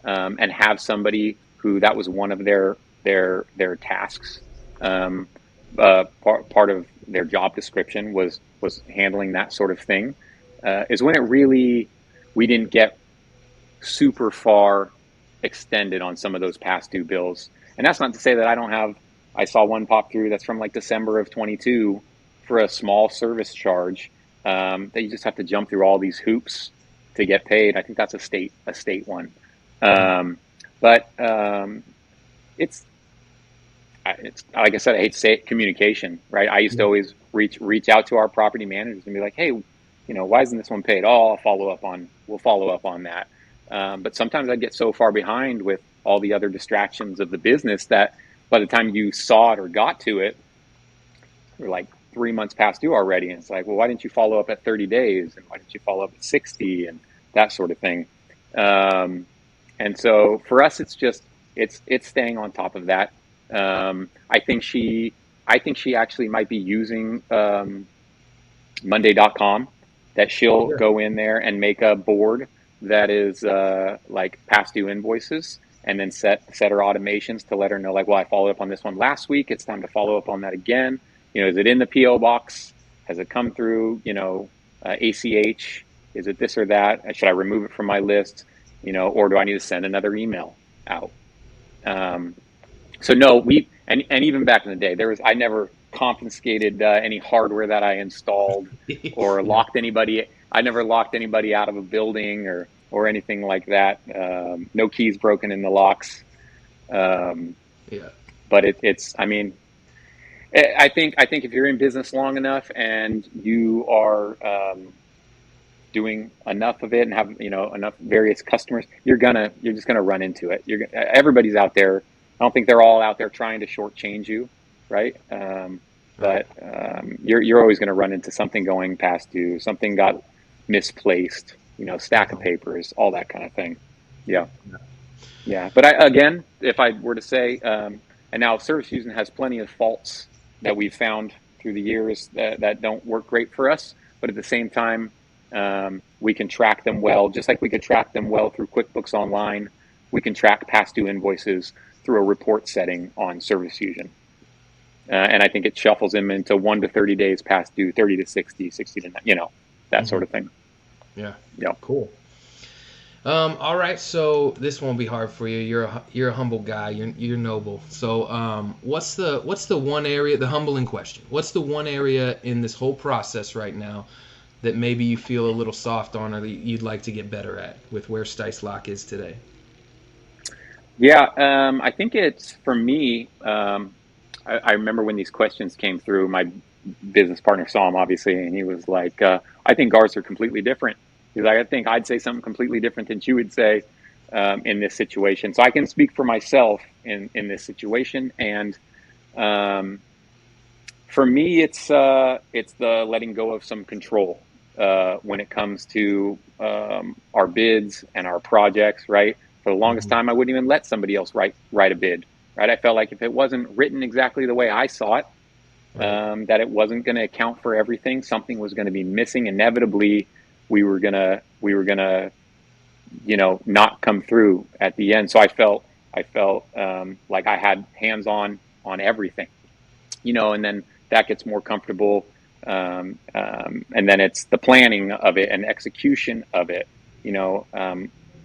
S2: and have somebody who that was one of their tasks. Um, part of their job description was handling that sort of thing. Is when it really we didn't get super far extended on some of those past due bills. And that's not to say that I don't have. I saw one pop through that's from like December of 22 for a small service charge, that you just have to jump through all these hoops to get paid. I think that's a state one. Um, but it's like I said, I hate to say it, communication, right? I used to
S1: Yeah.
S2: always reach out to our property managers and be like, hey, why isn't this one paid? Oh, we'll follow up on that. But sometimes I get so far behind with all the other distractions of the business that by the time you saw it or got to it, we're like 3 months past due already. And it's like, well, why didn't you follow up at 30 days? And why didn't you follow up at 60 and that sort of thing? Um, and so for us, it's staying on top of that. Um, I think she, I think she actually might be using Monday.com, that she'll
S1: Sure.
S2: go in there and make a board that is like past due invoices, and then set her automations to let her know, like, well, I followed up on this one last week. It's time to follow up on that again. Is it in the PO box? Has it come through? ACH? Is it this or that? Should I remove it from my list? Or do I need to send another email out? Um, so no, and even back in the day, I never confiscated any hardware that I installed or
S1: Yeah.
S2: locked anybody. I never locked anybody out of a building or anything like that. No keys broken in the locks. Um,
S1: Yeah.
S2: but it's I mean, I think if you're in business long enough and you are doing enough of it and have enough various customers, you're just gonna run into it. Everybody's out there. I don't think they're all out there trying to shortchange you, right?
S1: Right.
S2: But you're always going to run into something going past due, something got misplaced, stack of
S1: Mhm.
S2: papers, all that kind of thing. Yeah, yeah. But again, if I were to say, and now Service Fusion has plenty of faults that we've found through the years that don't work great for us, but at the same time, we can track them well, just like we could track them well through QuickBooks Online. We can track past due invoices through a report setting on Service Fusion. And I think it shuffles them into 1 to 30 days past due, 30 to 60, 60 to, that sort
S1: Hmm.
S2: of thing.
S1: Yeah.
S2: Yeah.
S1: Cool. All right, so this won't be hard for you. You're a humble guy. You're noble. So, what's the one area, the humbling question? What's the one area in this whole process right now that maybe you feel a little soft on, or that you'd like to get better at with where Stice Lock is today?
S2: Yeah, I think it's for me. I remember when these questions came through, my business partner saw them obviously, and he was like, "I think ours are completely different." He's like, "I think I'd say something completely different than you would say in this situation." So I can speak for myself in this situation, and um, for me, it's the letting go of some control when it comes to our bids and our projects. Right. For the longest
S1: Mhm.
S2: time, I wouldn't even let somebody else write a bid. Right. I felt like if it wasn't written exactly the way I saw it,
S1: Right.
S2: that it wasn't going to account for everything. Something was going to be missing. Inevitably, we were gonna not come through at the end. So I felt like I had hands on everything, and then that gets more comfortable. And then it's the planning of it and execution of it. You know,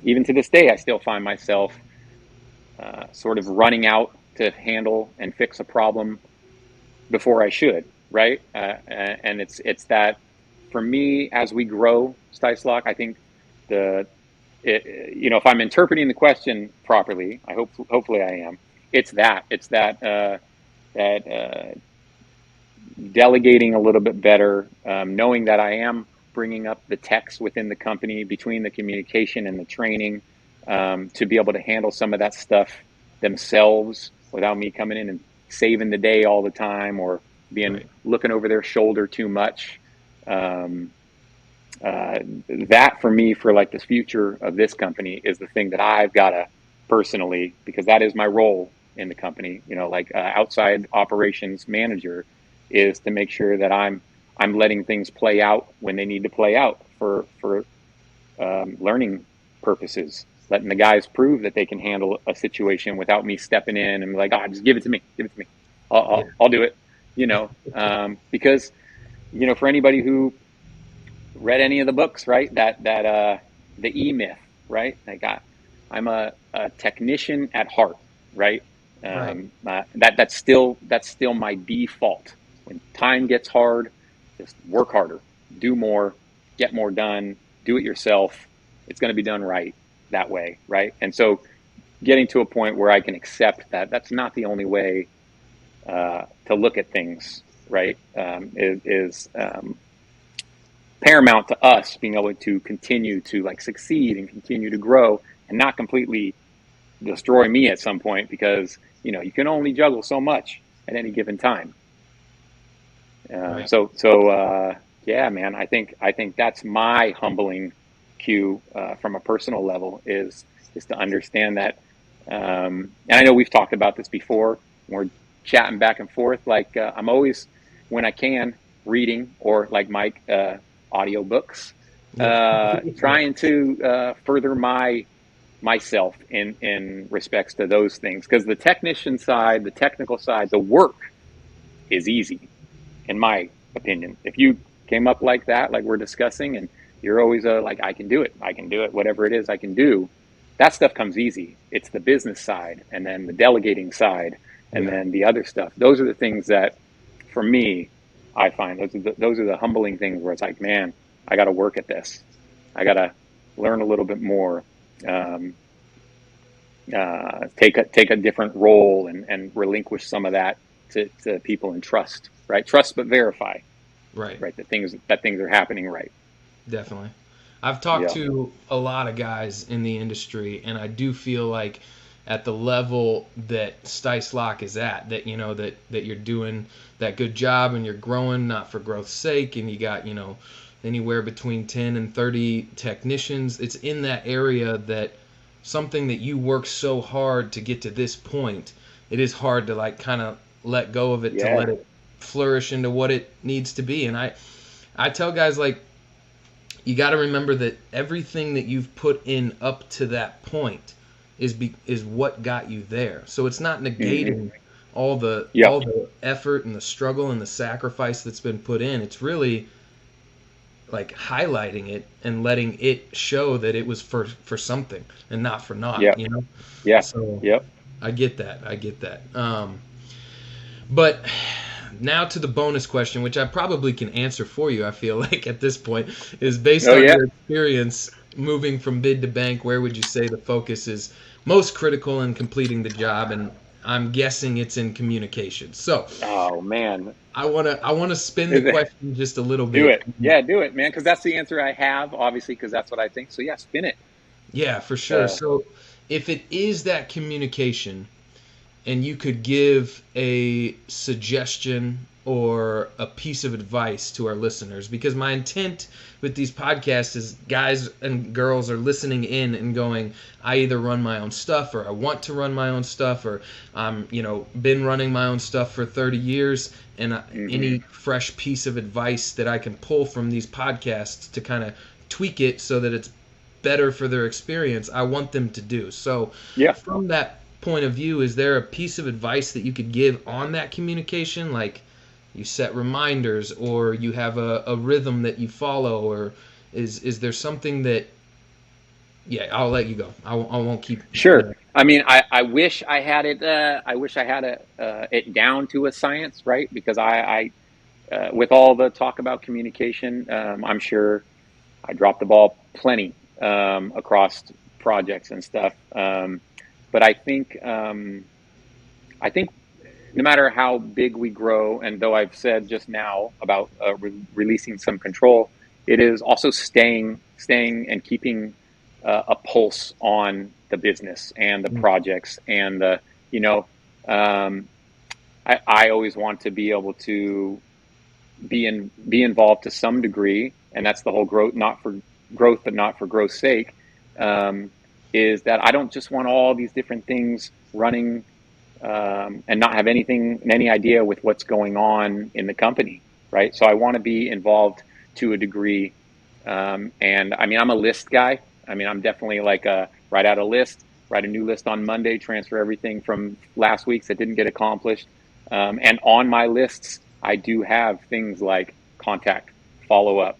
S2: even to this day, I still find myself sort of running out to handle and fix a problem before I should, right? And it's that for me as we grow, Stice Lock, I think the if I'm interpreting the question properly, hopefully I am. It's that delegating a little bit better, knowing that I am bringing up the techs within the company between the communication and the training to be able to handle some of that stuff themselves without me coming in and saving the day all the time or being
S1: Right.
S2: looking over their shoulder too much. Um, that for me, for like the future of this company, is the thing that I've got to personally, because that is my role in the company. Like outside operations manager, is to make sure that I'm letting things play out when they need to play out for learning purposes. Letting the guys prove that they can handle a situation without me stepping in and like, just give it to me, give it to me. I'll
S1: Yeah.
S2: I'll, I'll do it. Because for anybody who read any of the books, right? That the E Myth, right? I'm a technician at heart, right?
S1: Right.
S2: That's still my default. When time gets hard, just work harder, do more, get more done, do it yourself. It's going to be done right that way, right? And so, getting to a point where I can accept that that's not the only way to look at things, right? Is paramount to us being able to continue to like succeed and continue to grow and not completely destroy me at some point, because you can only juggle so much at any given time.
S1: Right.
S2: Yeah, man, I think that's my humbling cue from a personal level, is to understand that. And I know we've talked about this before. We're chatting back and forth. Like I'm always, when I can, reading, or like Mike, audio books,
S1: Yeah. Yeah.
S2: trying to further myself in respects to those things, because the technician side, the technical side, the work is easy in my opinion. If you came up like that, like we're discussing, and you're always like, I can do it, whatever it is I can do, that stuff comes easy. It's the business side, and then the delegating side, and
S1: Yeah.
S2: then the other stuff. Those are the things that, for me, I find those are the humbling things where it's like, man, I got to work at this. I got to learn a little bit more. Um, take a different role, and relinquish some of that to people, and trust, right? Trust but verify,
S1: Right.
S2: right? That things are happening right.
S1: Definitely. I've talked
S2: Yeah.
S1: to a lot of guys in the industry, and I do feel like at the level that Stice Lock is at, that that you're doing that good job and you're growing, not for growth's sake, and you got anywhere between 10 and 30 technicians. It's in that area that something that you work so hard to get to this point, it is hard to like kind of let go of it to
S2: Yeah.
S1: let it flourish into what it needs to be. And I tell guys, like, you got to remember that everything that you've put in up to that point is what got you there. So it's not
S2: Hmm.
S1: negating all the
S2: Yeah.
S1: effort and the struggle and the sacrifice that's been put in. It's really like highlighting it and letting it show that it was for something and not for naught,
S2: Yeah. Yeah.
S1: So
S2: Yep.
S1: I get that. I get that. But now to the bonus question, which I probably can answer for you, I feel like at this point, is based
S2: Oh
S1: on
S2: yeah.
S1: your experience moving from Bid2Bank, where would you say the focus is most critical in completing the job, and I'm guessing it's in communication. So,
S2: Oh man,
S1: I wanna spin the question just a little
S2: do
S1: bit.
S2: it. Yeah, do it, man. Because that's the answer I have, obviously, because that's what I think. So yeah, spin it.
S1: Yeah, for sure.
S2: Uh,
S1: So, if it is that communication, and you could give a suggestion or a piece of advice to our listeners, because my intent with these podcasts is guys and girls are listening in and going, I either run my own stuff, or I want to run my own stuff, or I'm been running my own stuff for 30 years, and
S2: mhm.
S1: any fresh piece of advice that I can pull from these podcasts to kind of tweak it so that it's better for their experience, I want them to do. So
S2: Yeah.
S1: from that point of view, is there a piece of advice that you could give on that communication? Like you set reminders, or you have a rhythm that you follow, or is there something that, yeah, I'll let you go. I won't keep,
S2: Sure. I mean, I wish I had it. I wish I had it down to a science, right? Because with all the talk about communication, I'm sure I dropped the ball plenty across projects and stuff. But I think no matter how big we grow, and though I've said just now about releasing some control, it is also staying and keeping a pulse on the business and the projects and the, you know, um, I always want to be able to be involved to some degree, and that's the whole growth, not for growth, but not for growth's sake. Um, is that I don't just want all these different things running and not have any idea with what's going on in the company, right? So I want to be involved to a degree. And I mean, I'm a list guy. I mean, I'm definitely like write out a list, write a new list on Monday, transfer everything from last week's that didn't get accomplished. And on my lists, I do have things like contact, follow up,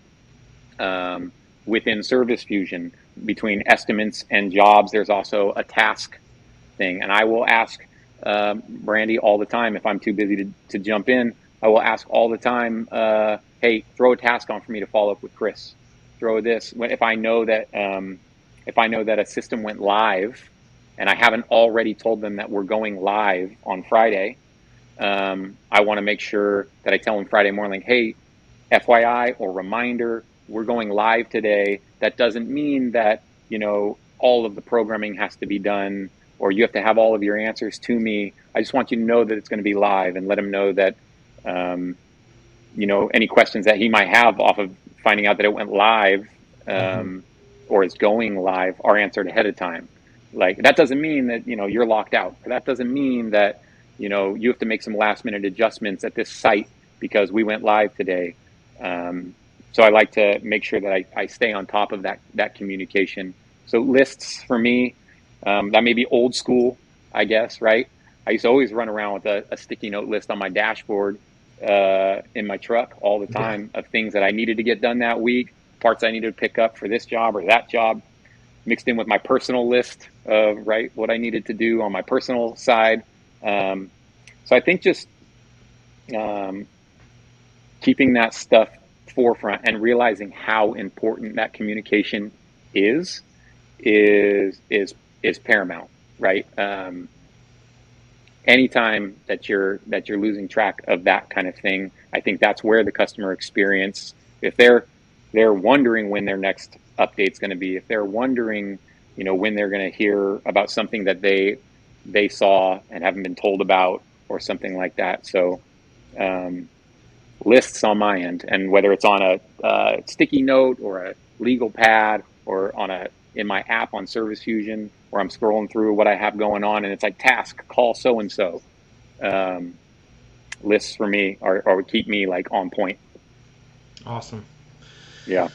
S2: within Service Fusion between estimates and jobs. There's also a task thing, and I will ask Brandy all the time if I'm too busy to jump in. I will ask all the time, hey, throw a task on for me to follow up with Chris. Throw this if I know that a system went live, and I haven't already told them that we're going live on Friday. I want to make sure that I tell them Friday morning, hey, FYI or reminder, we're going live today. That doesn't mean that, all of the programming has to be done or you have to have all of your answers to me. I just want you to know that it's going to be live, and let him know that, any questions that he might have off of finding out that it went live, or is going live are answered ahead of time. Like, that doesn't mean that, you're locked out. That doesn't mean that, you have to make some last minute adjustments at this site because we went live today. So I like to make sure that I stay on top of that communication. So lists for me, that may be old school, I guess, right? I used to always run around with a sticky note list on my dashboard in my truck all the
S1: yeah.
S2: time of things that I needed to get done that week, parts I needed to pick up for this job or that job, mixed in with my personal list of, right, what I needed to do on my personal side. So I think just keeping that stuff forefront and realizing how important that communication is paramount, right? Anytime that you're losing track of that kind of thing, I think that's where the customer experience, if they're wondering when their next update's going to be, if they're wondering, when they're going to hear about something that they saw and haven't been told about or something like that. So lists on my end, and whether it's on a sticky note or a legal pad or in my app on Service Fusion, where I'm scrolling through what I have going on, and it's like task, call so and so. Lists for me are keep me like on point.
S1: Awesome.
S2: Yeah.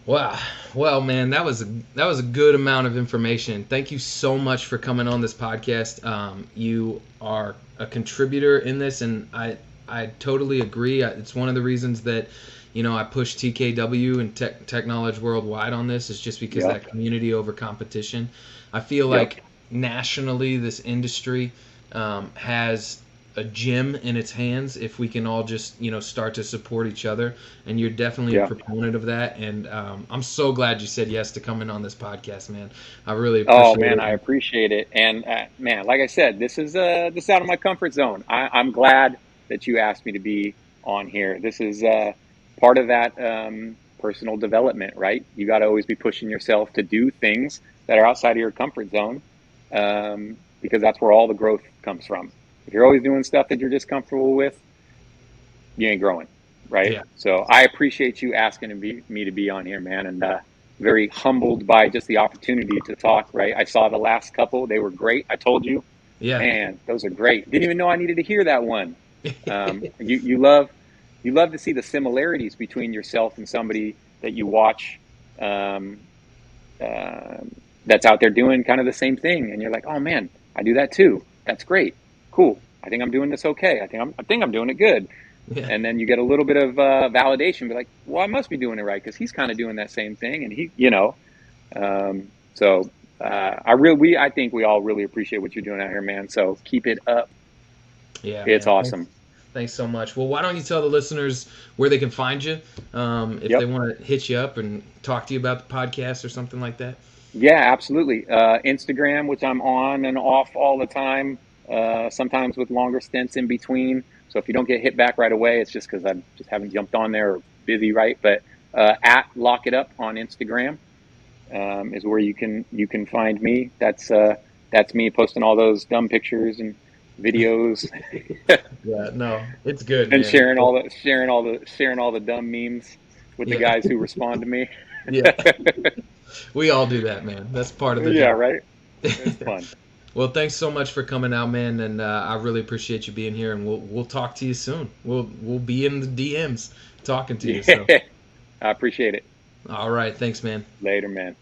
S1: Wow. Well, man, that was a good amount of information. Thank you so much for coming on this podcast. You are a contributor in this, and I totally agree. It's one of the reasons that I push TKW and Tech Knowledge Worldwide on this, is just because
S2: Yep.
S1: that community over competition. I feel
S2: Yep.
S1: like nationally this industry has a gym in its hands if we can all just, start to support each other. And you're definitely a
S2: Yeah.
S1: proponent of that. And I'm so glad you said yes to coming on this podcast, man. I really
S2: Oh
S1: appreciate
S2: man,
S1: it.
S2: I appreciate it. And man, like I said, this is out of my comfort zone. I'm glad that you asked me to be on here. This is part of that personal development, right? You got to always be pushing yourself to do things that are outside of your comfort zone, because that's where all the growth comes from. If you're always doing stuff that you're just comfortable with, you ain't growing, right?
S1: Yeah.
S2: So I appreciate you asking me to be on here, man, and very humbled by just the opportunity to talk, right? I saw the last couple. They were great. I told you,
S1: Yeah.
S2: man, those are great. Didn't even know I needed to hear that one. You love to see the similarities between yourself and somebody that you watch, um, that's out there doing kind of the same thing, and you're like, oh man, I do that too. That's great, cool. I think I'm doing this okay. I think I'm doing it good.
S1: Yeah.
S2: And then you get a little bit of validation, be like, well, I must be doing it right because he's kind of doing that same thing, and so I think we all really appreciate what you're doing out here, man. So keep it up.
S1: Yeah,
S2: It's
S1: man. Thanks.
S2: awesome.
S1: Thanks so much. Well, why don't you tell the listeners where they can find you, if they
S2: Yep.
S1: want to hit you up and talk to you about the podcast or something like that?
S2: Yeah, absolutely. Instagram, which I'm on and off all the time, sometimes with longer stints in between. So if you don't get hit back right away, it's just because I just haven't jumped on there or busy, right? But at Lock It Up on Instagram is where you can find me. That's me posting all those dumb pictures and videos
S1: Yeah, no, it's good,
S2: and
S1: man.
S2: sharing all the dumb memes with the
S1: Yeah,
S2: guys who respond to me.
S1: yeah. We all do that, man. That's part of the
S2: Yeah,
S1: job.
S2: right. It's fun.
S1: Well, thanks so much for coming out, man, and I really appreciate you being here. And we'll talk to you soon. We'll be in the DMs talking to you. So,
S2: Yeah, I appreciate it.
S1: all right, thanks, man.
S2: Later, man.